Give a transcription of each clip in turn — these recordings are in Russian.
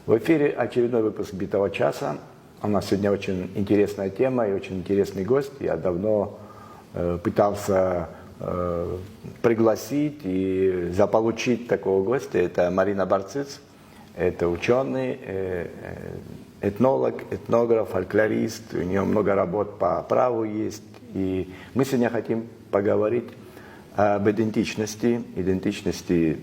В эфире очередной выпуск «Битого часа». У нас сегодня очень интересная тема и очень интересный гость. Я давно пытался пригласить и заполучить такого гостя. Это Марина Барциц. Это ученый, этнолог, этнограф, фольклорист. У нее много работ по праву есть. И мы сегодня хотим поговорить об идентичности,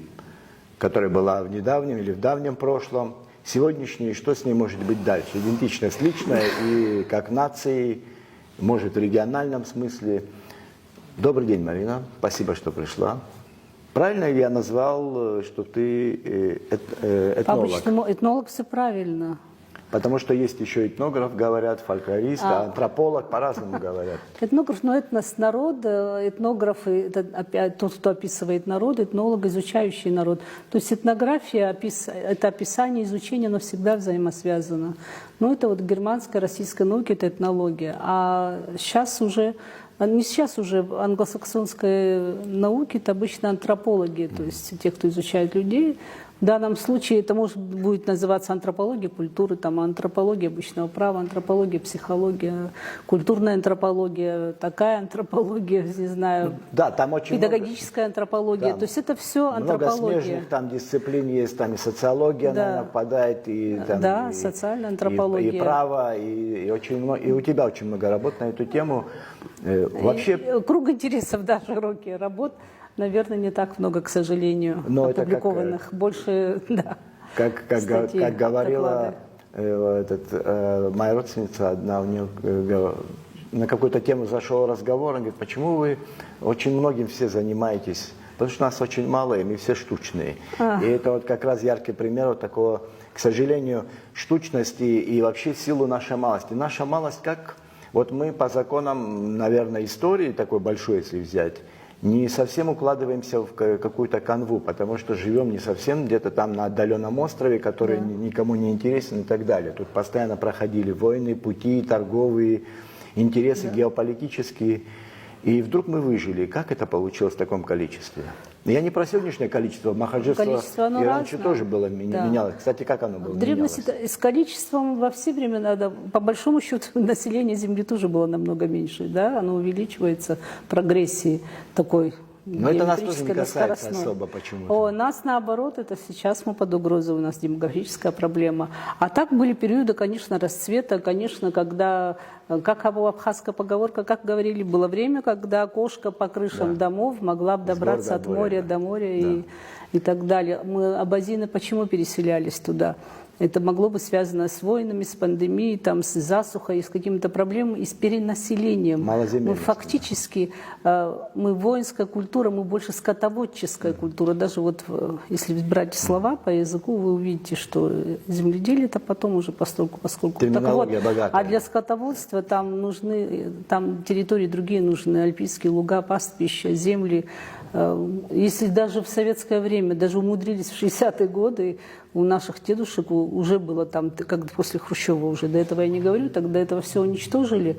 которая была в недавнем или в давнем прошлом, сегодняшней, и что с ней может быть дальше. Идентичность личная и как нации, может в региональном смысле. Добрый день, Марина. Спасибо, что пришла. Правильно я назвал, что ты этнолог? По-обычному этнолог все правильно. Потому что есть еще этнограф, говорят, фольклорист, антрополог, по-разному говорят. Этнограф, но этнос, народ, этнограф, это опять тот, кто описывает народ, этнолог, изучающий народ. То есть этнография, это описание, изучение, оно всегда взаимосвязано. Но это вот германская, российская наука, это этнология. А сейчас уже, не сейчас уже, в англосаксонской науке это обычно антропологи, то есть те, кто изучает людей. В данном случае это будет называться антропология культуры, там, антропология обычного права, антропология, психология, культурная антропология, такая антропология, не знаю, да, там очень педагогическая антропология. То есть это все антропология. Много смежных там дисциплин есть, там и социология, да. наверное, впадает, и, там, да, социальная антропология. И право, и очень много, и у тебя очень много работ на эту тему. Вообще... Круг интересов, да, широкий работ. Наверное, не так много, к сожалению, опубликованных. Больше, да. Как говорила моя родственница одна, у нее на какую-то тему зашел разговор, она говорит, почему вы очень многим все занимаетесь? Потому что нас очень мало, и мы все штучные. И это вот как раз яркий пример вот такого, к сожалению, штучности и вообще силу нашей малости. Наша малость как... Вот мы по законам, наверное, истории такой большой, если взять, не совсем укладываемся в какую-то канву, потому что живем не совсем где-то там на отдаленном острове, который никому не интересен и так далее. Тут постоянно проходили войны, пути, торговые, интересы геополитические. И вдруг мы выжили. Как это получилось в таком количестве? Я не про сегодняшнее количество. Махаджирство и раньше тоже было менялось. Кстати, как оно было? В древности с количеством во все времена, да, по большому счету, население Земли тоже было намного меньше. Да? Оно увеличивается в прогрессии такой. Но это нас тоже не касается особо почему-то. Нас наоборот, это сейчас мы под угрозой, у нас демографическая проблема. А так были периоды, конечно, расцвета, конечно, когда, как абхазская поговорка, как говорили, было время, когда кошка по крышам домов могла бы добраться от моря до моря и так далее. Мы, абазины, почему переселялись туда? Это могло быть связано с войнами, с пандемией, там, с засухой, с какими-то проблемами и с перенаселением. Мы фактически, мы воинская культура, мы больше скотоводческая культура. Даже вот если брать слова по языку, вы увидите, что земледелие это потом уже поскольку. Терминология богатая. А для скотоводства там нужны, там территории другие нужны, альпийские луга, пастбища, земли. Если даже в советское время, даже умудрились в 60-е годы, у наших дедушек уже было там, как после Хрущева уже, до этого я не говорю, тогда этого все уничтожили.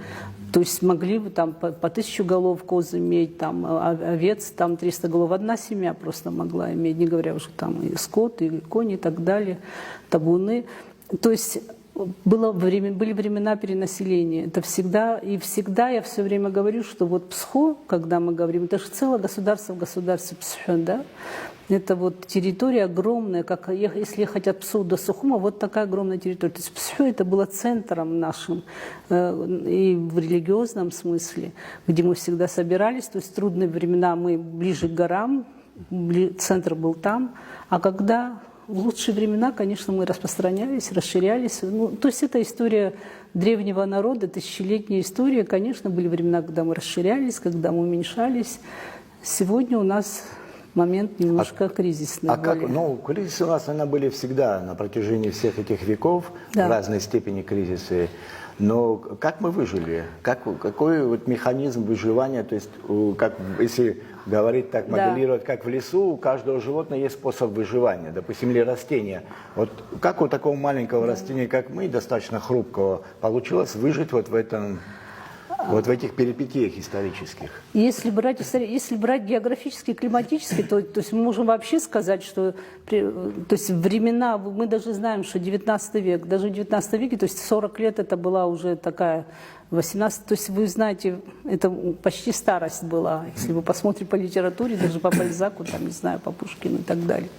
То есть могли бы там по 1000 голов коз иметь, там овец, там 300 голов. Одна семья просто могла иметь, не говоря уже там и скот, и кони и так далее, табуны. То есть были времена перенаселения. Это всегда, и всегда я все время говорю, что вот Псхо, когда мы говорим, это же целое государство в государстве Псхо, да? Это вот территория огромная, как если ехать от Псу до Сухума, вот такая огромная территория. То есть Псхо это было центром нашим и в религиозном смысле, где мы всегда собирались. То есть в трудные времена мы ближе к горам, центр был там, а когда в лучшие времена, конечно, мы распространялись, расширялись. То есть это история древнего народа, тысячелетняя история. Конечно, были времена, когда мы расширялись, когда мы уменьшались. Сегодня у нас момент немножко кризисный. Кризисы у нас, наверное, были всегда на протяжении всех этих веков, в разной степени кризисы. Но как мы выжили? Какой вот механизм выживания? То есть, если говорить так, моделировать, как в лесу, у каждого животного есть способ выживания, допустим, или растения. Вот как у такого маленького растения, как мы, достаточно хрупкого, получилось выжить вот в этом Вот в этих перипетиях исторических. Если брать географически, климатически, то есть мы можем вообще сказать, что то есть времена, мы даже знаем, что 19 век, даже в 19 веке, то есть 40 лет это была уже такая 18, то есть вы знаете, это почти старость была, если вы посмотрите по литературе, даже по Бальзаку, там, не знаю, по Пушкину и так далее.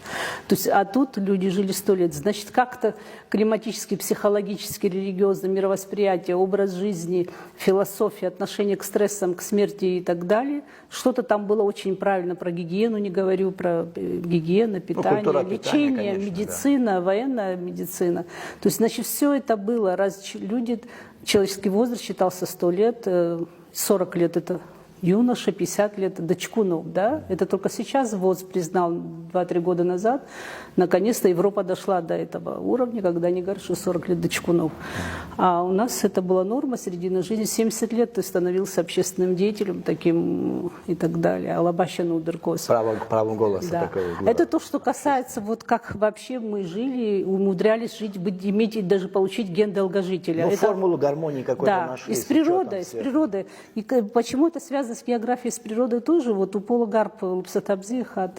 То есть, а тут люди жили 100 лет. Значит, как-то климатически, психологически, религиозно мировосприятие, образ жизни, философия, отношение к стрессам, к смерти и так далее. Что-то там было очень правильно про гигиену, не говорю, про гигиену, питание, культура лечение, питания, конечно, медицина, военная медицина. То есть, значит, все это было. Раз люди... Человеческий возраст считался 100 лет, 40 лет – это юноша, 50 лет – это дочкунов. Да? Это только сейчас ВОЗ признал 2-3 года назад. Наконец-то Европа дошла до этого уровня, когда они говорят, что 40 лет дочкунов. А у нас это была норма, середина жизни. 70 лет ты становился общественным деятелем таким и так далее. Алабащану Удыркос. Право голоса Да. такого. Это то, что касается, вот как вообще мы жили, умудрялись жить, иметь и даже получить ген долгожителя. Ну, это, формулу гармонии какой-то да, нашли. из природы, из природы. И почему это связано с географией, с природой тоже? Вот у Пола Гарп Лапсатабзих от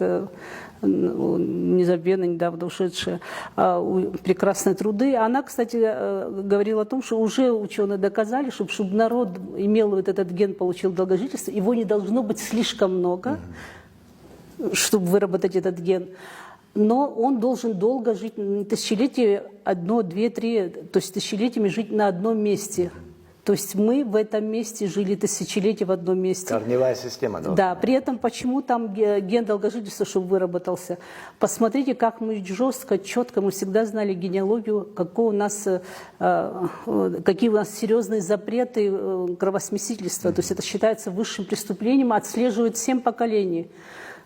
незабвенно недавно ушедшая, прекрасные труды. Она, кстати, говорила о том, что уже ученые доказали, чтобы народ имел вот этот ген, получил долгожительство, его не должно быть слишком много, чтобы выработать этот ген. Но он должен долго жить, тысячелетия, 1, 2, 3, то есть тысячелетиями жить на одном месте. То есть мы в этом месте жили тысячелетия в одном месте. Корневая система. Да, при этом почему там ген долгожительства, чтобы выработался? Посмотрите, как мы жестко, четко, мы всегда знали генеалогию, какие у нас серьезные запреты кровосмесительства. То есть это считается высшим преступлением, отслеживают 7 поколений.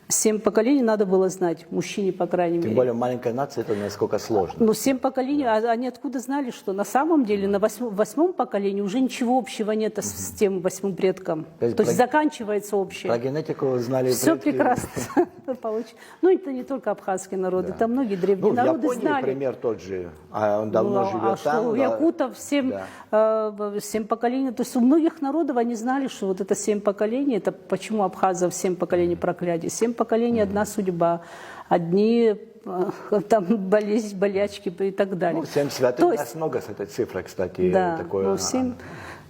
7 поколений надо было знать, мужчине, по крайней мере. Тем более маленькая нация, это насколько сложно. Ну, 7 поколений, а они откуда знали, что на самом деле на 8 поколении уже ничего общего нет с тем 8 предком. То есть заканчивается общее. Про генетику знали Все предки. прекрасно получилось. Ну, это не только абхазские народы, Да. там многие древние Ну, в народы Японии знали. пример тот же. Он давно живет А там. что, у якутов 7 поколений, то есть у многих народов они знали, что вот это 7 поколений, это почему абхазов 7 поколений проклятий. 7 поколений, одна судьба, одни там болезнь, болячки и так далее. Ну, 7 святых, То у есть, нас много с этой цифрой, кстати, да, такое ну, 7.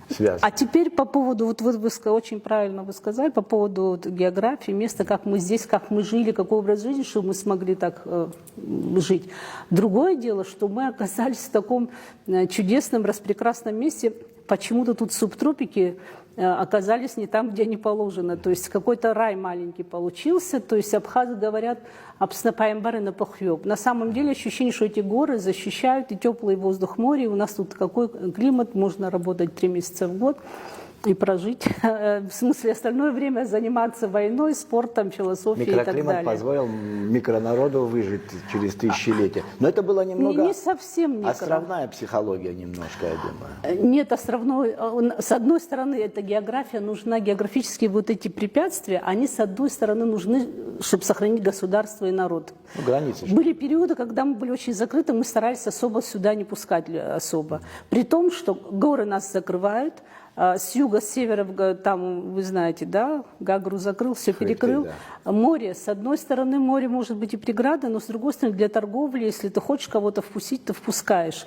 связано. А теперь по поводу, вот вы очень правильно вы сказали, по поводу вот географии, места, как мы здесь, как мы жили, какой образ жизни, чтобы мы смогли так жить. Другое дело, что мы оказались в таком чудесном, распрекрасном месте, почему-то тут субтропики оказались не там, где они положено. То есть какой-то рай маленький получился. То есть абхазы говорят «абснапаембары на похьёб». На самом деле ощущение, что эти горы защищают и теплый воздух моря. И у нас тут какой климат, можно работать 3 месяца в год и прожить. В смысле, остальное время заниматься войной, спортом, философией и так далее. Микроклимат позволил микронароду выжить через тысячелетия. Но это было немного... Не совсем микро. Островная психология немножко, я думаю. Нет, островной. С одной стороны, эта география нужна, географические вот эти препятствия, они, с одной стороны, нужны, чтобы сохранить государство и народ. Ну, границы. Были периоды, когда мы были очень закрыты, мы старались особо сюда не пускать особо. При том, что горы нас закрывают, с юга, с севера, там, вы знаете, да, Гагру закрыл, все перекрыл. Да. Море, с одной стороны, море может быть и преграда, но с другой стороны, для торговли, если ты хочешь кого-то впустить, ты впускаешь.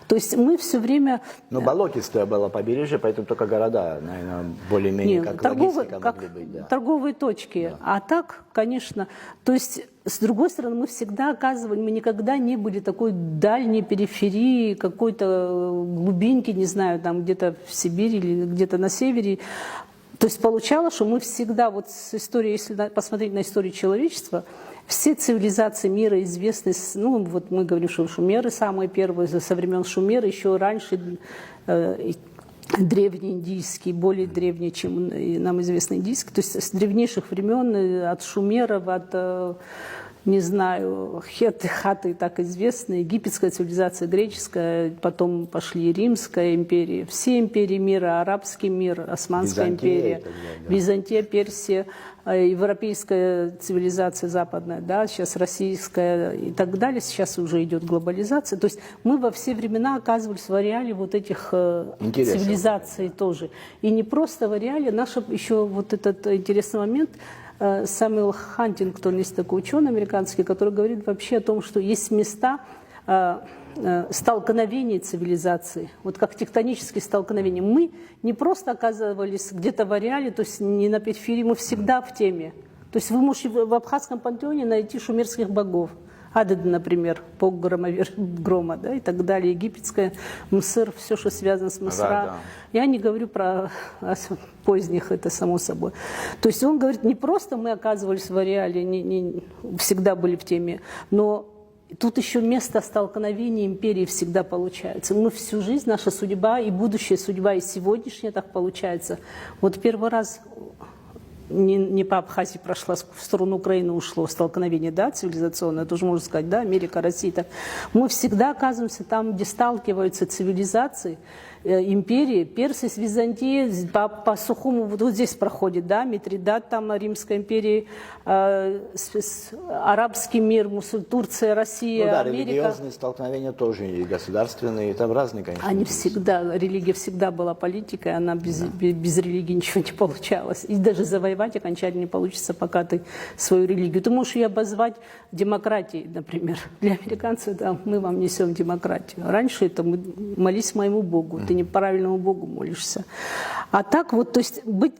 То есть мы все время... Но болотистое было побережье, поэтому только города, наверное, более-менее как логистика могли быть. Да. Торговые точки. Да. А так, конечно, то есть... С другой стороны, мы всегда оказывали, мы никогда не были такой дальней периферии, какой-то глубинки, не знаю, там где-то в Сибири или где-то на севере. То есть получалось, что мы всегда, вот с историей, если посмотреть на историю человечества, все цивилизации мира известны, ну вот мы говорим, что шумеры самые первые, со времен Шумера, еще раньше древнеиндийский, более древний, чем нам известно индийский, то есть с древнейших времен, от шумеров, от не знаю, хетты, хаты так известны, египетская цивилизация, греческая, потом пошли Римская империя, все империи мира, арабский мир, Османская империя, Византия, Персия, европейская цивилизация западная, да, сейчас российская и так далее, сейчас уже идет глобализация. То есть мы во все времена оказывались в ареале вот этих цивилизаций тоже. И не просто в ареале, наш еще вот этот интересный момент, Сэмюэл Хантингтон, есть такой ученый американский, который говорит вообще о том, что есть места столкновений цивилизаций, вот как тектонические столкновения. Мы не просто оказывались где-то в ареале, то есть не на периферии, мы всегда в теме. То есть вы можете в абхазском пантеоне найти шумерских богов. Адед, например, бог грома, да, и так далее, египетская, Мсыр, все, что связано с Мсра. Да. Я не говорю про поздних, это само собой. То есть он говорит, не просто мы оказывались в ареале, не всегда были в теме, но тут еще место столкновения империи всегда получается. Мы всю жизнь, наша судьба, и будущая судьба, и сегодняшняя так получается. Вот первый раз не по Абхазии прошла, в сторону Украины ушло столкновение, да, цивилизационное, тоже можно сказать, да, Америка, Россия. Так. Мы всегда оказываемся там, где сталкиваются цивилизации, империи, Персия с Византией, по сухому, вот здесь проходит, да, Митридат, там Римская империя, арабский мир, Турция, Россия, ну, да, Америка. религиозные столкновения тоже и государственные, там разные, конечно. Они всегда, религия всегда была политикой, она без религии ничего не получалось. И даже завоевать окончательно не получится, пока ты свою религию. Ты можешь ее обозвать демократией, например. Для американцев, да, мы вам несем демократию. Раньше это мы молись моему Богу. Ты неправильному Богу молишься. А так вот, то есть быть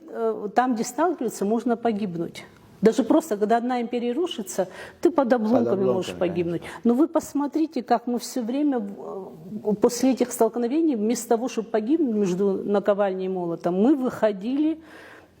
там, где сталкиваются, можно погибнуть. Даже просто, когда одна империя рушится, ты под обломками можешь погибнуть. Конечно. Но вы посмотрите, как мы все время после этих столкновений, вместо того, чтобы погибнуть между наковальней и молотом, мы выходили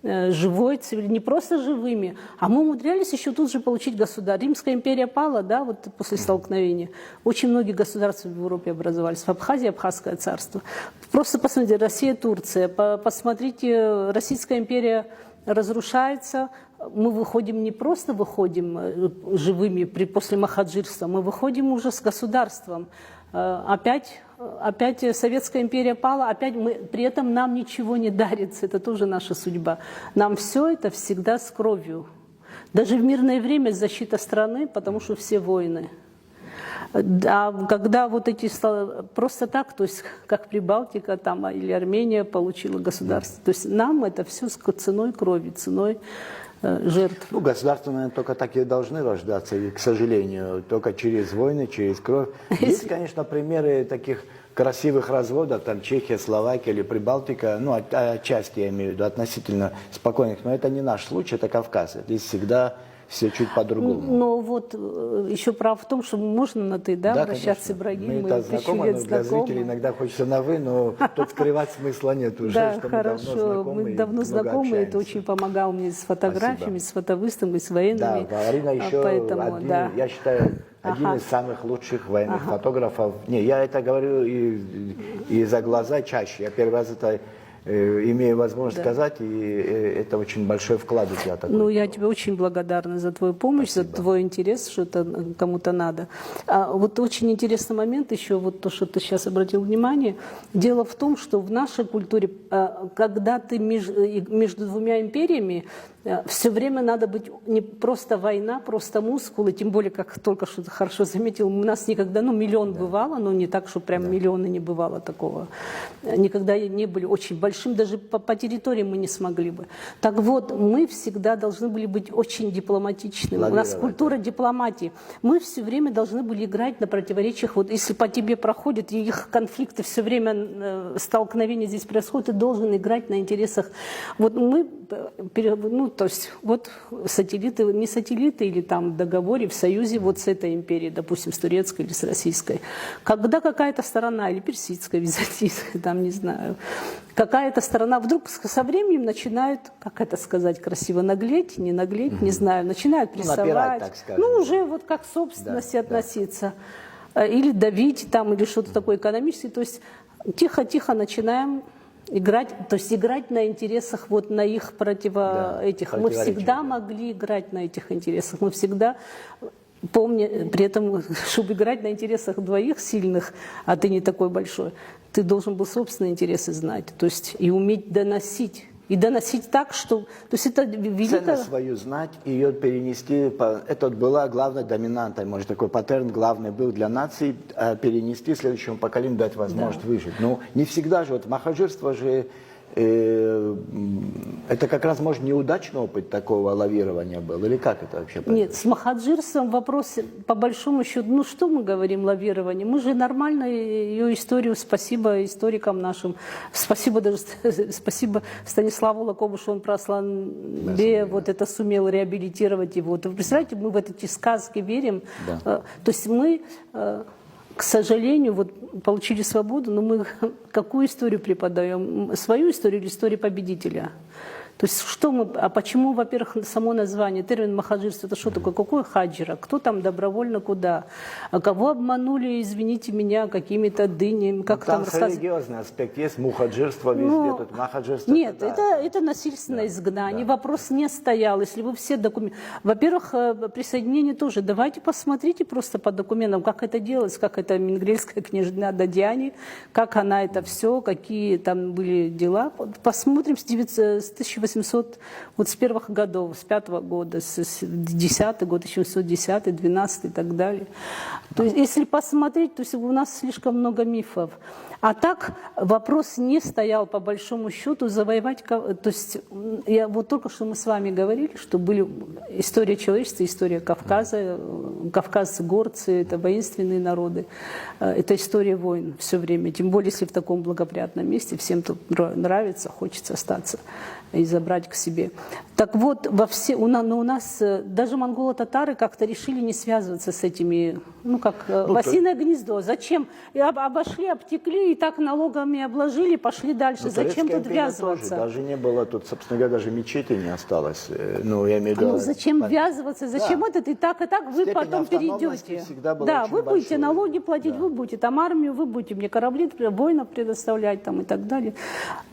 живой, не просто живыми, а мы умудрялись еще тут же получить государство. Римская империя пала, да, вот после столкновения. Очень многие государства в Европе образовались. В Абхазии Абхазское царство. Просто посмотрите, Россия, Турция. Посмотрите, Российская империя разрушается. Мы выходим, не просто выходим живыми после махаджирства, мы выходим уже с государством. Опять Советская империя пала, опять при этом нам ничего не дарится, это тоже наша судьба. Нам все это всегда с кровью. Даже в мирное время защита страны, потому что все воины. А когда вот эти просто так, то есть как Прибалтика там, или Армения получила государство, то есть нам это все ценой крови, ценой жертв. Ну, государства, наверное, только так и должны рождаться, и, к сожалению, только через войны, через кровь. Есть, конечно, примеры таких красивых разводов, там Чехия, Словакия или Прибалтика, ну, отчасти я имею в виду, относительно спокойных, но это не наш случай, это Кавказ. Здесь всегда все чуть по-другому. Но вот еще право в том, что можно на «ты», да, обращаться, Ибрагим. Мы это знакомы, но для зрителей иногда хочется на «вы», но тут скрывать смысла нет уже, да, что хорошо. Мы давно знакомы, это очень помогало мне с фотографиями, с фотовыставками, с военными. Да, Арина еще поэтому, я считаю, один из самых лучших военных фотографов. Не, я это говорю и за глаза чаще. Я первый раз это имею возможность сказать, и это очень большой вклад у тебя такой. Ну, я тебе очень благодарна за твою помощь, спасибо. За твой интерес, что это кому-то надо. Вот очень интересный момент еще, вот то, что ты сейчас обратил внимание. Дело в том, что в нашей культуре, когда ты между двумя империями, все время надо быть не просто война, просто мускулы, тем более, как только что ты хорошо заметил, у нас никогда, миллион бывало, но не так, что прям миллиона не бывало такого. Никогда не были очень большим, даже по территории мы не смогли бы. Так вот, мы всегда должны были быть очень дипломатичными. У нас культура дипломатии. Мы все время должны были играть на противоречиях. Вот если по тебе проходят, и их конфликты все время, столкновения здесь происходят, ты должен играть на интересах. Вот мы, то есть вот сателлиты, не сателлиты или там в договоре, в союзе вот с этой империей, допустим, с турецкой или с российской. Когда какая-то сторона, или персидская, византийская, там не знаю, какая-то сторона вдруг со временем начинает, как это сказать красиво, наглеть, не наглеть, не знаю, начинают прессовать, напирать, так скажем, уже вот как к собственности относиться, или давить там, или что-то такое экономическое, то есть тихо-тихо начинаем играть, то есть играть на интересах, вот на их этих. Мы всегда могли играть на этих интересах, мы всегда помни, при этом, чтобы играть на интересах двоих сильных, а ты не такой большой, ты должен был собственные интересы знать, то есть и уметь доносить. И доносить так, что... То есть это великая... Ценность свою знать, ее перенести. Это была главной доминантой, может, такой паттерн главный был для нации, перенести следующему поколению, дать возможность выжить. Но не всегда же, вот махаджирство же, это как раз, может, неудачный опыт такого лавирования был, или как это вообще произошло? Нет, с махаджирством вопрос, по большому счету, ну что мы говорим лавирование? Мы же нормально ее историю, спасибо историкам нашим, спасибо даже спасибо Станиславу Лакобу, что он про Асланбея вот это сумел реабилитировать его. Вы представляете, мы в эти сказки верим. Да. То есть мы... К сожалению, вот получили свободу, но мы какую историю преподаем? Свою историю или историю победителя? То есть что мы, а почему, во-первых, само название, термин махаджирство, это что такое? Какое хаджира? Кто там добровольно куда? А кого обманули, извините меня, какими-то дынями? Как там рассказывать? религиозный аспект есть, мухаджирство везде, тут махаджирство. Нет, это насильственное изгнание. Да. Вопрос не стоял. Если вы все документы... Во-первых, присоединение тоже. Давайте посмотрите просто по документам, как это делается, как это Мингрельская княжна Дадьяни, как она это все, какие там были дела. Посмотрим с 1800, вот с первых годов, с 5-го года, с 10-й год, 1810-й, 12-й и так далее. То есть, если посмотреть, то есть у нас слишком много мифов. А так вопрос не стоял, по большому счету, завоевать... То есть я вот только что мы с вами говорили, что были история человечества, история Кавказа, кавказцы, горцы, это воинственные народы, это история войн все время. Тем более, если в таком благоприятном месте, всем тут нравится, хочется остаться и забрать к себе. Так вот, у нас даже монголо-татары как-то решили не связываться с этими, лосиное гнездо. Зачем? И обошли, обтекли, и так налогами обложили, пошли дальше. Зачем тут ввязываться? Тоже, даже не было тут, собственно говоря, даже мечети не осталось. Ну, я имею в виду... зачем ввязываться? Зачем это? И так, вы степень потом перейдете. Да, вы будете налоги платить, вы будете там армию, вы будете мне корабли, воинов предоставлять там, и так далее.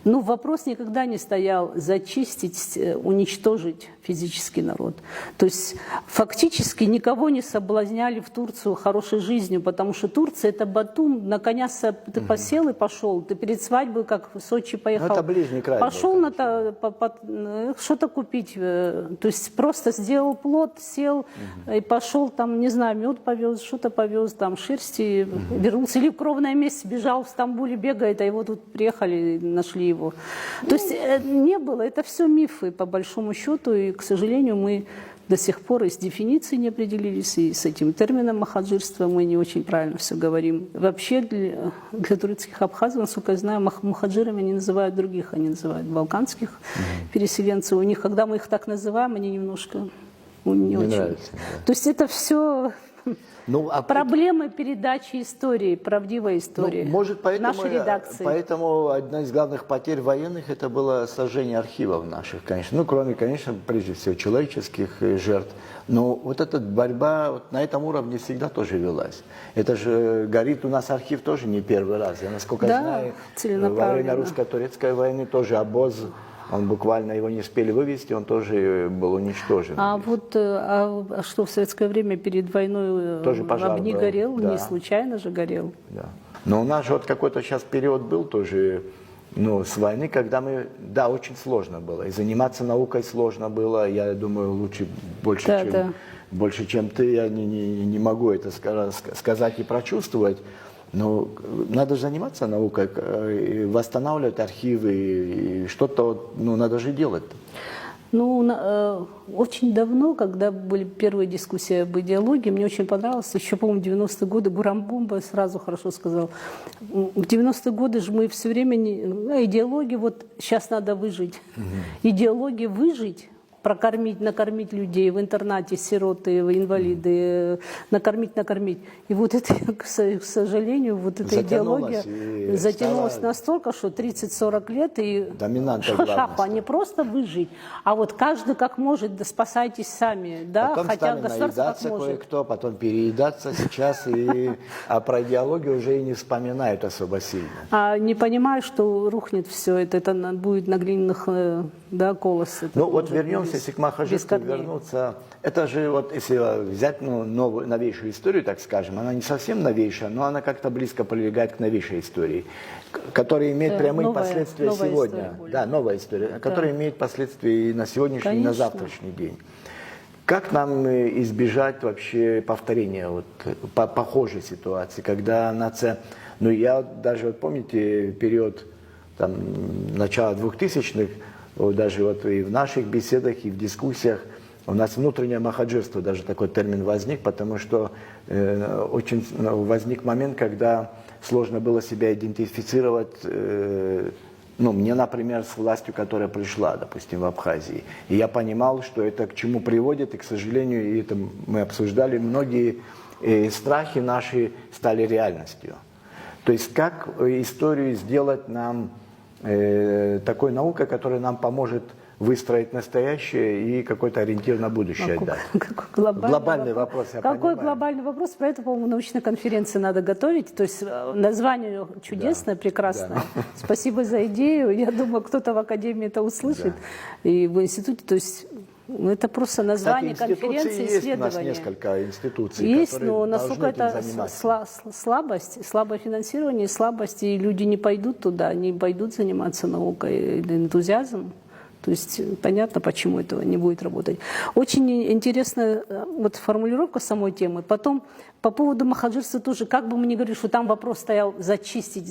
Но вопрос никогда не стоял зачистить, уничтожить физический народ. То есть фактически никого не соблазняли в Турцию хорошей жизнью, потому что Турция — это Батум, на коня ты посел и пошел. Ты перед свадьбой, как в Сочи поехал, это ближний край пошел был, что-то купить. То есть просто сделал плод, сел и пошел там, не знаю, мед повез, что-то повез, там шерсти, вернулся. Или в кровное место бежал в Стамбуле, бегает, а его тут приехали, нашли его. То есть не было, это все мифы, по большому счету, и, к сожалению, мы до сих пор и с дефиницией не определились, и с этим термином махаджирства мы не очень правильно все говорим. Вообще для турецких абхазов, насколько я знаю, мухаджирами не называют других, они называют балканских переселенцев. У них, когда мы их так называем, они немножко не очень. Нравится, да. То есть это все... Ну, проблемы передачи истории, правдивой истории. Может, нашей редакции. Поэтому одна из главных потерь военных это было сожжение архивов наших, конечно. Ну, кроме, конечно, прежде всего человеческих жертв. Но вот эта борьба вот на этом уровне всегда тоже велась. Это же горит у нас архив тоже не первый раз. Я, насколько знаю, во время русско-турецкой войны тоже обоз. Он буквально, его не успели вывести, он тоже был уничтожен. А вот что в советское время перед войной тоже пожар огни был. горел, Да. не случайно же горел. Да. Но у нас же вот какой-то сейчас период был тоже, с войны, когда очень сложно было. И заниматься наукой сложно было, я думаю, больше, чем ты, я не могу это сказать и прочувствовать. Но надо же заниматься наукой, восстанавливать архивы, и что-то надо же делать. Очень давно, когда были первые дискуссии об идеологии, мне очень понравилось, еще, по-моему, 90-е годы, Бурамбумба сразу хорошо сказал. В 90-е годы же мы все время, идеология, вот сейчас надо выжить. Идеология выжить, накормить людей в интернате, сироты, инвалиды, накормить. И вот это, к сожалению, вот эта идеология затянулась настолько, что 30-40 лет, и не просто выжить, а вот каждый как может, да спасайтесь сами. Да? Потом хотя стали наедаться кое-кто, потом переедаться сейчас, а про идеологию уже и не вспоминают особо сильно. А не понимаю, что рухнет все это будет на глиняных колосах. Вот вернемся если к Махаджирству без корней. вернуться, это же вот если взять новейшую историю, так скажем, она не совсем новейшая, но она как-то близко прилегает к новейшей истории, которая имеет прямые последствия сегодня. Да, новая история, которая имеет последствия и на сегодняшний, и на завтрашний день. Как нам избежать вообще повторения вот, похожей ситуации, когда нация... Ну, я даже, вот помните, период там, начала 2000-х, вот, даже вот и в наших беседах, и в дискуссиях, у нас внутреннее махаджирство, даже такой термин возник, потому что очень возник момент, когда сложно было себя идентифицировать, ну, мне, например, с властью, которая пришла, допустим, в Абхазии. И я понимал, что это к чему приводит, и, к сожалению, и это мы обсуждали, многие страхи наши стали реальностью. То есть как историю сделать нам такой наукой, которая нам поможет выстроить настоящее и какой-то ориентир на будущее дать. Глобальный вопрос, я Какой понимаю. глобальный вопрос? Поэтому, по-моему, научной конференции надо готовить. То есть название чудесное, прекрасное. Да. Спасибо за идею. Я думаю, кто-то в Академии это услышит. И в институте, то есть... Ну, это просто название конференции, исследования. У нас несколько институций, есть, которые но насколько это слабость, слабое финансирование, слабость, и люди не пойдут туда, не пойдут заниматься наукой, энтузиазм. То есть понятно, почему этого не будет работать. Очень интересная вот формулировка самой темы. Потом по поводу махаджирства тоже, как бы мы ни говорили, что там вопрос стоял зачистить,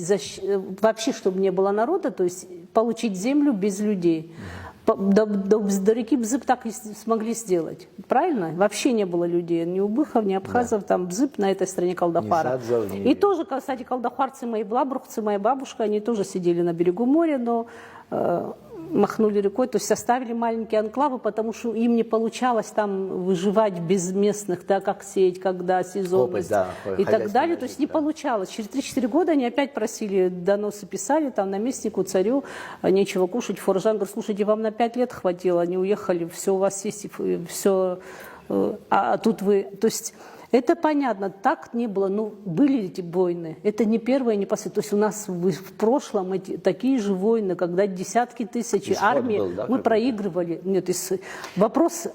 вообще, чтобы не было народа, то есть получить землю без людей. До реки Бзып так и смогли сделать. Правильно? Вообще не было людей. Ни убыхов, ни абхазов. Да. Там Бзып на этой стороне Калдахара. И тоже, кстати, калдахарцы, мои блабрухцы, моя бабушка, они тоже сидели на берегу моря, но махнули рекой, то есть оставили маленькие анклавы, потому что им не получалось там выживать без местных, да, как сеять, когда сезонность и так далее. То есть не получалось. Через 3-4 года они опять просили, доносы писали там наместнику, царю, нечего кушать. Форжан говорит, слушайте, вам на 5 лет хватило, они уехали, все у вас есть, все, а тут вы... То есть это понятно, так не было, но были эти войны, это не первое, не последнее. То есть у нас в прошлом такие же войны, когда десятки тысяч армий был, да, мы проигрывали. Нет, вопрос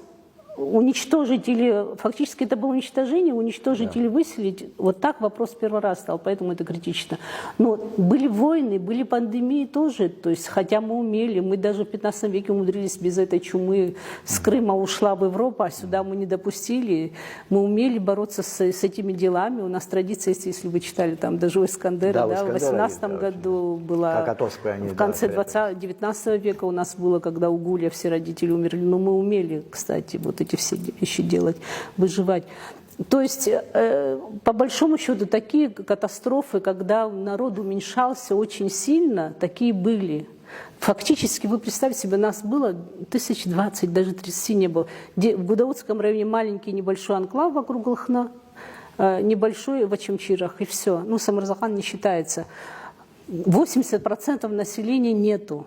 уничтожить или, фактически это было уничтожение, уничтожить или выселить, вот так вопрос первый раз стал, поэтому это критично. Но были войны, были пандемии тоже, то есть хотя мы умели, мы даже в 15 веке умудрились без этой чумы, с Крыма ушла в Европу, а сюда мы не допустили, мы умели бороться с этими делами, у нас традиция, если вы читали, там даже у Искандера, да, в 18 году была, в конце 19 века у нас было, когда у Гуля все родители умерли, но мы умели, кстати, вот эти все вещи делать, выживать. То есть, по большому счету, такие катастрофы, когда народ уменьшался очень сильно, такие Фактически, вы представьте себе, нас было 1020, даже 30 не было. В Гудаутском районе маленький небольшой анклав вокруг Лахна, небольшой в Ачамчирах, и все. Ну, Самарзахан не считается. 80% населения нету.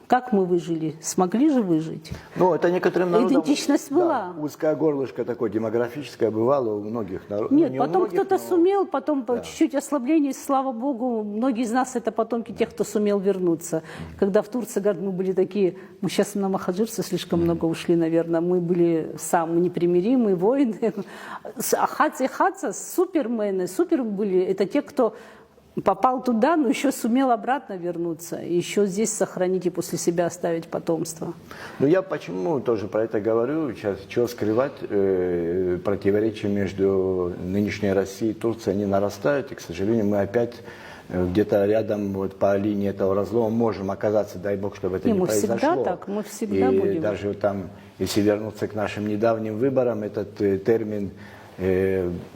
Как мы выжили? Смогли же выжить? Ну, это некоторым народам... Идентичность была. Да, узкое горлышко такое демографическое бывало у многих народов. Нет, не потом кто-то сумел, потом чуть-чуть ослабление, слава богу, многие из нас это потомки тех, кто сумел вернуться. Когда в Турции, говорят, мы были такие, мы сейчас на махаджирцы слишком много ушли, наверное, мы были самые непримиримые воины. Ахадцы и хадцы, супермены, супер были, это те, кто... попал туда, но еще сумел обратно вернуться, и еще здесь сохранить и после себя оставить потомство. Ну, я почему тоже про это говорю, сейчас, чего скрывать, противоречия между нынешней Россией и Турцией, они нарастают, и, к сожалению, мы опять где-то рядом вот, по линии этого разлома можем оказаться, дай бог, чтобы это не произошло. Мы всегда так, мы всегда будем. И даже там, если вернуться к нашим недавним выборам, этот термин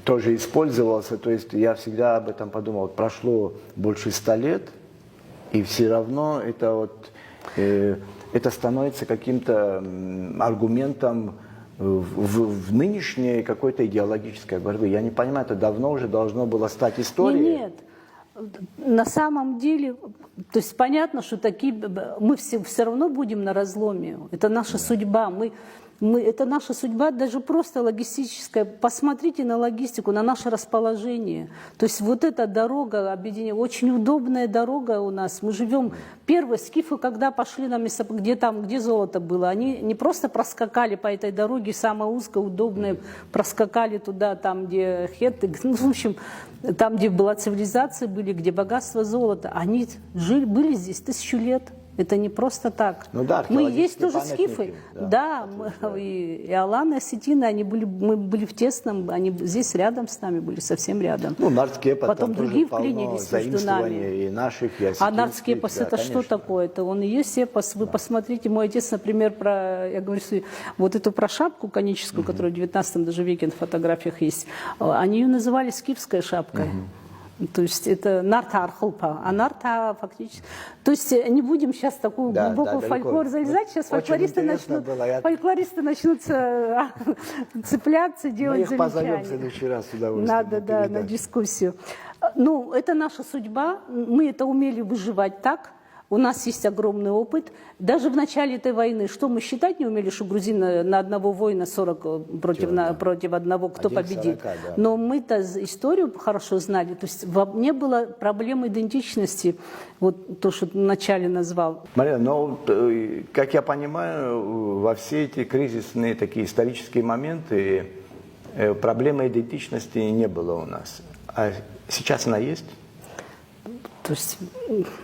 тоже использовался, то есть я всегда об этом подумал, прошло больше 100 лет, и все равно это, вот, это становится каким-то аргументом в нынешней какой-то идеологической борьбе. Я не понимаю, это давно уже должно было стать историей. Нет. На самом деле, то есть понятно, что мы все равно будем на разломе, это наша судьба, это наша судьба, даже просто логистическая. Посмотрите на логистику, на наше расположение. То есть вот эта дорога объединения, очень удобная дорога у нас. Мы живем, первые скифы, когда пошли на место, где золото было, они не просто проскакали по этой дороге, самая узкая, удобная, проскакали туда, там, где хетты, ну, в общем, там, где была цивилизация, где богатство золота. Они были здесь 1000 лет. Это не просто так. Ну да, мы есть археологические тоже скифы. Да, и Алан, и Осетины, мы были в тесном, они здесь рядом с нами были, совсем рядом. Ну, Нардскепос, потом другие вклинились между нами. И наших, и а Нардскепос, да, это конечно. Что такое? Это он и есть эпос. Вы посмотрите, мой отец, например, я говорю, вот эту про шапку коническую, которая в 19 даже веке на фотографиях есть, они ее называли скифская шапкой. То есть это нарта архлпа, а нарта фактически... То есть не будем сейчас такую глубокую фольклор залезать, сейчас фольклористы начнут цепляться, делать замечания. Мы их позовем в следующий раз с удовольствием. Надо, да, на дискуссию. Ну, это наша судьба, мы это умели выживать так. У нас есть огромный опыт. Даже в начале этой войны, что мы считать не умели, что грузины на одного воина 40 против одного, кто победит. 40, да. Но мы-то историю хорошо знали. То есть не было проблем идентичности, вот то, что вначале назвал. Марина, но, как я понимаю, во все эти кризисные такие исторические моменты проблемы идентичности не было у нас. А сейчас она есть? То есть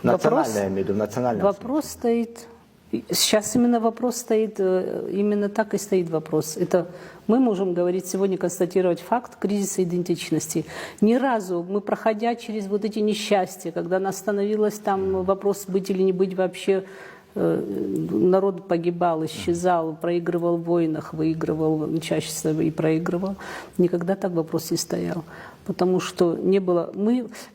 национальная, я имею в виду, национальная. Вопрос стоит, сейчас именно вопрос стоит, именно так и стоит вопрос. Это мы можем говорить сегодня, констатировать факт кризиса идентичности. Ни разу мы, проходя через вот эти несчастья, когда нас становилось там вопрос быть или не быть вообще, народ погибал, исчезал, проигрывал в войнах, выигрывал, чаще всего и проигрывал. Никогда так вопрос не стоял. Потому что не было...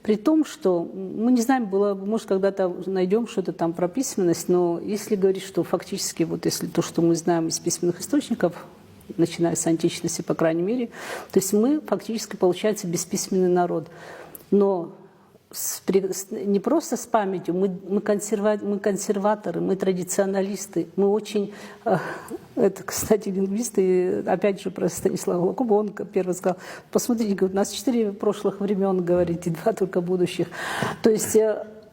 при том, что мы не знаем, может, когда-то найдем что-то там про письменность, но если говорить, что фактически, вот если то, что мы знаем из письменных источников, начиная с античности, по крайней мере, то есть мы фактически, получается, бесписьменный народ. Но не просто с памятью, мы консерваторы, мы традиционалисты, мы очень... Это, кстати, лингвисты, опять же, про Станислава Лакуба, он первый сказал, посмотрите, говорит, у нас 4 прошлых времен, говорит, и 2 только будущих. То есть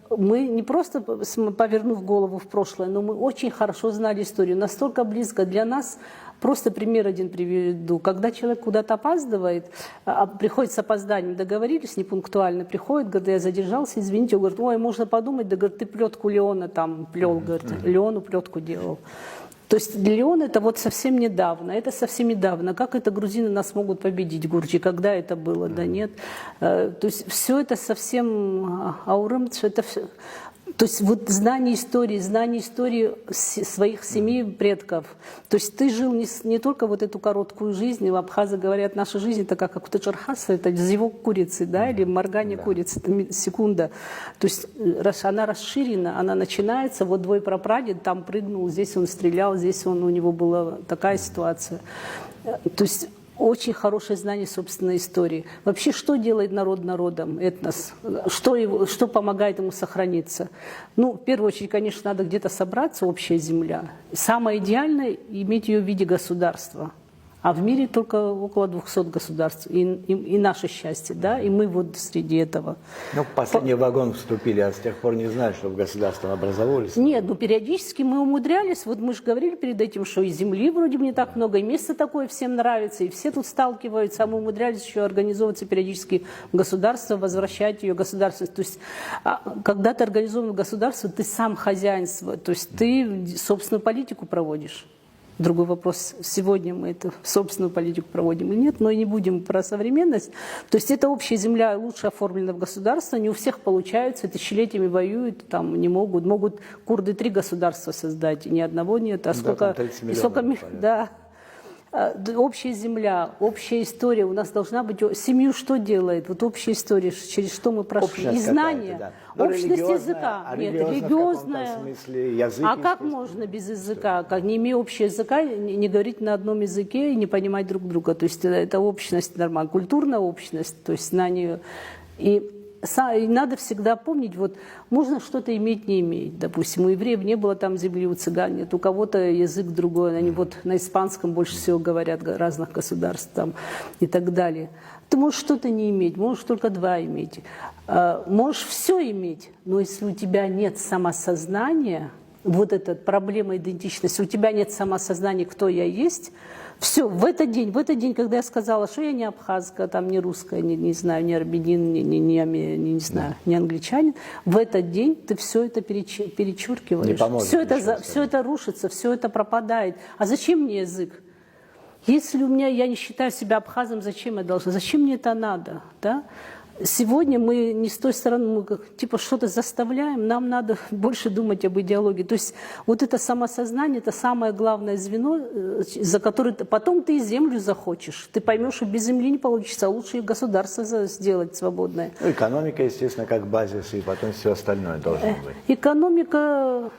мы не просто, повернув голову в прошлое, но мы очень хорошо знали историю, настолько близко для нас. Просто пример один приведу. Когда человек куда-то опаздывает, приходит с опозданием, договорились, непунктуально приходит, говорит, я задержался, извините, он говорит, ой, можно подумать, да, говорит, ты плетку Леона там плел, говорит, Леону плетку делал. То есть для Леона это вот совсем недавно, Как это грузины нас могут победить, Гурджи, когда это было, да нет. То есть все это совсем аурым, это все... То есть вот знание истории своих семей, предков. То есть ты жил не только вот эту короткую жизнь, и абхазы говорят, наша жизнь это как у Таджархаса, это зевок курицы, да, или моргание курицы, это секунда. То есть она расширена, она начинается, вот твой прапрадед там прыгнул, здесь он стрелял, здесь у него была такая ситуация. То есть очень хорошее знание собственной истории. Вообще, что делает народ народом, этнос? Что помогает ему сохраниться? Ну, в первую очередь, конечно, надо где-то собраться, общая земля. Самое идеальное – иметь ее в виде государства. А в мире только около 200 государств. И наше счастье, да, и мы вот среди этого. Ну, в последний вагон вступили, а с тех пор не знаю, что в государстве образовались. Нет, ну периодически мы умудрялись. Вот мы же говорили перед этим, что и земли вроде бы не так много, и место такое всем нравится, и все тут сталкиваются, а мы умудрялись еще организовываться периодически в государство, возвращать ее государственность. То есть, когда ты организован в государство, ты сам хозяин, то есть ты собственную политику проводишь. Другой вопрос, сегодня мы эту собственную политику проводим или нет, но и не будем про современность. То есть это общая земля лучше оформлена в государство, не у всех получается, тысячелетиями воюют, там не могут. Могут курды 3 государства создать, ни одного нет, а сколько... Да. Общая земля, общая история у нас должна быть. Семью что делает? Вот общая история, через что мы прошли. Общность и знания. Да. Общность языка. Нет, религиозная. А как можно без языка? Как, не имея общего языка, не говорить на одном языке и не понимать друг друга. То есть это общность нормальная. Культурная общность, то есть знание. И и надо всегда помнить, вот можно что-то иметь, не иметь. Допустим, у евреев не было там земли, у цыган нет, у кого-то язык другой, они вот на испанском больше всего говорят разных государств там, и так далее. Ты можешь что-то не иметь, можешь только два иметь. Можешь все иметь, но если у тебя нет самосознания, вот эта проблема идентичности, у тебя нет самосознания, кто я есть, все, в этот день, когда я сказала, что я не абхазка, там, не русская, не знаю, не армянин, не знаю, не англичанин, в этот день ты все это перечеркиваешь. Все это рушится, все это пропадает. А зачем мне язык? Если я не считаю себя абхазом, зачем я должна? Зачем мне это надо? Да? Сегодня мы не с той стороны, мы типа что-то заставляем, нам надо больше думать об идеологии. То есть вот это самосознание, это самое главное звено, за которое потом ты и землю захочешь. Ты поймешь, что без земли не получится, а лучше и государство сделать свободное. Ну, экономика, естественно, как базис, и потом все остальное должно быть. Экономика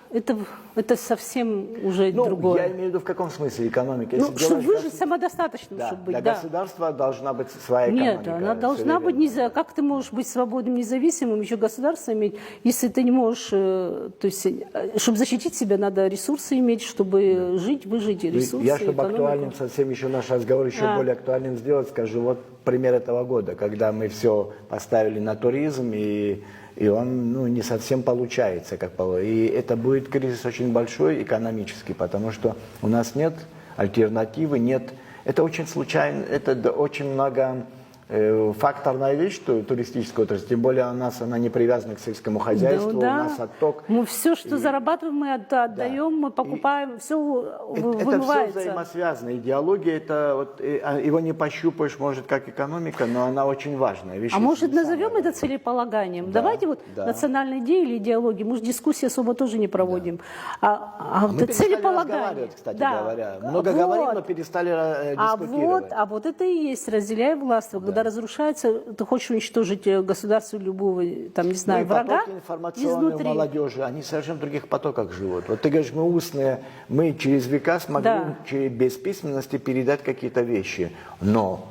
это совсем уже другое. Я имею в виду в каком смысле экономика? Чтобы выжить самодостаточным, да, чтобы быть. Для государства должна быть своя экономика. Нет, она должна быть нельзя. Как ты можешь быть свободным, независимым, еще государство иметь, если ты не можешь, то есть, чтобы защитить себя, надо ресурсы иметь, чтобы жить, выжить, ресурсы. Я, чтобы актуальным совсем еще наш разговор еще более актуальным сделать, скажу, вот пример этого года, когда мы все поставили на туризм, и он не совсем получается, как положено. И это будет кризис очень большой экономический, потому что у нас нет альтернативы, нет. Это очень случайно, это очень многофакторная вещь, туристическая отрасль, тем более у нас она не привязана к сельскому хозяйству, у нас отток. Мы все, что зарабатываем, мы отдаем, мы покупаем, все вымывается. Это все взаимосвязано. Идеология, его не пощупаешь, может, как экономика, но она очень важная. Вещь, может, назовем это целеполаганием? Да, давайте национальные идеи или идеологии, мы же дискуссии особо тоже не проводим. Мы целеполагание. Кстати говоря. Много говорим, но перестали дискутировать. Вот это и есть разделяй власть. Когда разрушается, ты хочешь уничтожить государство любого, там, не знаю, врага информационные у молодежи, они в совершенно других потоках живут. Вот ты говоришь, мы устные, мы через века смогли без письменности передать какие-то вещи. Но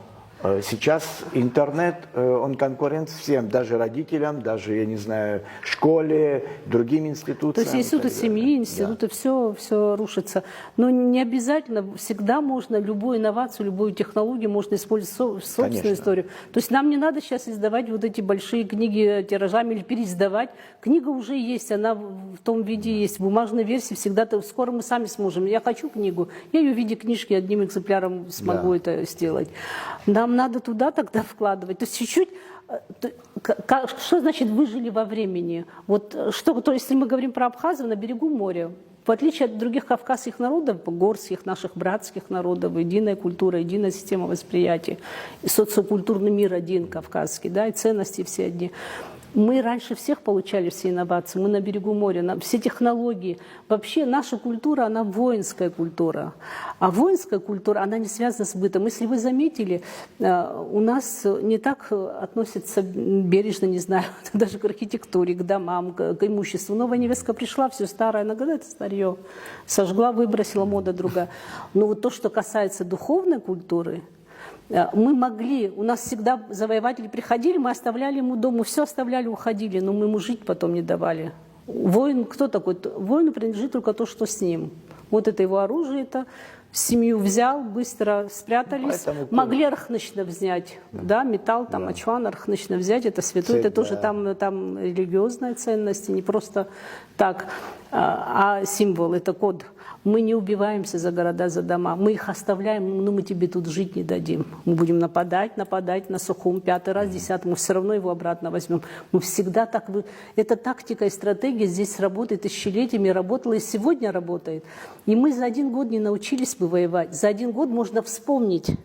сейчас интернет, он конкурент всем, даже родителям, даже, я не знаю, школе, другим институциям. То есть институты семьи, институты, все рушится. Но не обязательно, всегда можно любую инновацию, любую технологию можно использовать в собственную историю. То есть нам не надо сейчас издавать вот эти большие книги тиражами или переиздавать. Книга уже есть, она в том виде есть, в бумажной версии всегда, скоро мы сами сможем. Я хочу книгу, я ее в виде книжки одним экземпляром смогу это сделать. Нам надо туда тогда вкладывать. То есть чуть-чуть, что значит выжили во времени? То если мы говорим про абхазов на берегу моря, в отличие от других кавказских народов, горских, наших братских народов, единая культура, единая система восприятия, и социокультурный мир один кавказский, и ценности все одни. Мы раньше всех получали все инновации, мы на берегу моря, все технологии. Вообще наша культура, она воинская культура. А воинская культура, она не связана с бытом. Если вы заметили, у нас не так относятся бережно, не знаю, даже к архитектуре, к домам, к имуществу. Новая невестка пришла, все старое, она говорит, это старье. Сожгла, выбросила, мода другая. Но вот то, что касается духовной культуры, мы могли, у нас всегда завоеватели приходили, мы оставляли ему дом, мы все оставляли, уходили, но мы ему жить потом не давали. Воин, кто такой? Воину принадлежит только то, что с ним. Вот это его оружие, это семью взял, быстро спрятались. Могли архнычно взять, металл, ачуан архнычно взять, это святое, это тоже там религиозная ценность, не просто так, а символ, это код. Мы не убиваемся за города, за дома. Мы их оставляем, но мы тебе тут жить не дадим. Мы будем нападать на Сухум, 5-й раз, 10-й, мы все равно его обратно возьмем. Мы всегда так... Эта тактика и стратегия здесь работает тысячелетиями, работала и сегодня работает. И мы за 1 год не научились бы воевать. За 1 год можно вспомнить.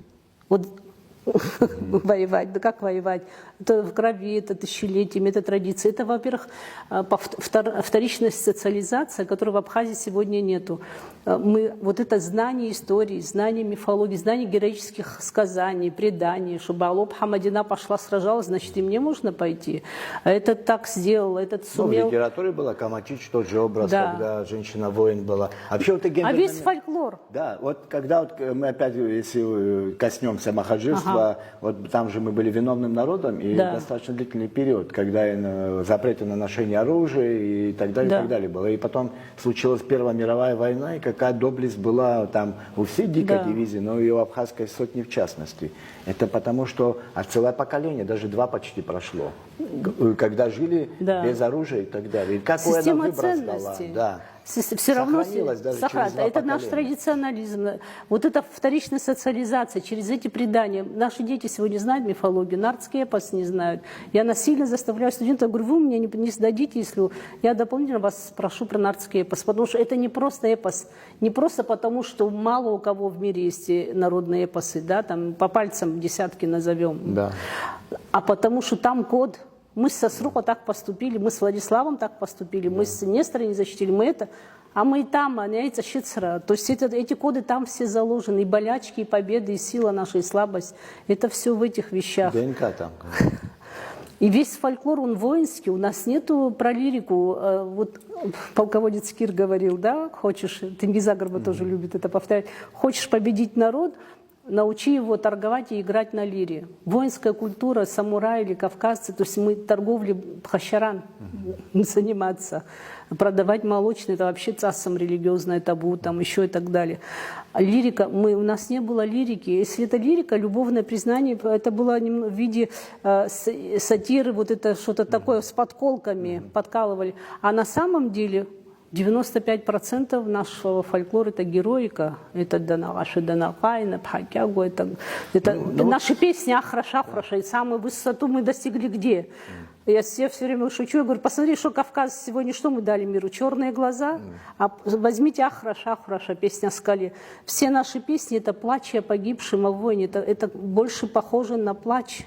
Воевать, да как воевать? Это в крови, это тысячелетиями, это традиция. Это, во-первых, вторичная социализация, которой в Абхазии сегодня нету. Вот это знание истории, знание мифологии, знание героических сказаний, преданий, чтобы Алоп Хамадина пошла сражалась, значит, и мне можно пойти. А этот так сделал, этот сумел. В литературе была Камачич, тот же образ, когда женщина-воин была. Вообще, весь фольклор. Да, когда мы опять, если коснемся махаджирства, общество, вот там же мы были виновным народом, и Да. достаточно длительный период, когда запреты на ношение оружия и так далее, Да. и так далее было. И потом случилась Первая мировая война, и какая доблесть была там у всей дикой Да. дивизии, но и у абхазской сотни в частности. Это потому, что целое поколение, даже 2 почти прошло, когда жили Да. без оружия и так далее. И какой Система она выброс ценностей. дала. Да. Все равно Сохранилась даже через сохранится. 2 Это наш поколения. традиционализм. Вот эта вторичная социализация через эти предания. Наши дети сегодня знают мифологию, нардский эпос не знают. Я насильно заставляю студентов, говорю, вы мне не сдадите, если я дополнительно вас спрошу про нардский эпос. Потому что это не просто эпос. Не просто потому, что мало у кого в мире есть народные эпосы, да, там по пальцам десятки назовем. Да. А потому что там код. Мы со Сруха так поступили, мы с Владиславом так поступили, мы с Нестором не защитили, мы это, а мы и там, а не это щицра. То есть эти коды там все заложены, и болячки, и победы, и сила наша, и слабость. Это все в этих вещах. ДНК там. И весь фольклор, он воинский, у нас нету про лирику. Вот полководец Кир говорил, да, хочешь, Тенгиз Горба тоже любит это повторять, хочешь победить народ, научи его торговать и играть на лире. Воинская культура, самураи или кавказцы, то есть мы торговлей хащаран заниматься, продавать молочные, это вообще цассам религиозное табу, там еще и так далее. А лирика, у нас не было лирики. Если это лирика, любовное признание, это было в виде сатиры, вот это что-то такое с подколками, подкалывали. А на самом деле 95% нашего фольклора – это героика, это Данаваши, Данапайна, Пхакягу, это наши песни Ахраша, Ахраша, и самую высоту мы достигли где? Я все время шучу, я говорю, посмотри, что Кавказ сегодня, что мы дали миру? Черные глаза, а возьмите Ахраша, Ахраша, песня о скале. Все наши песни – это плач о погибшем, о войне, это больше похоже на плач.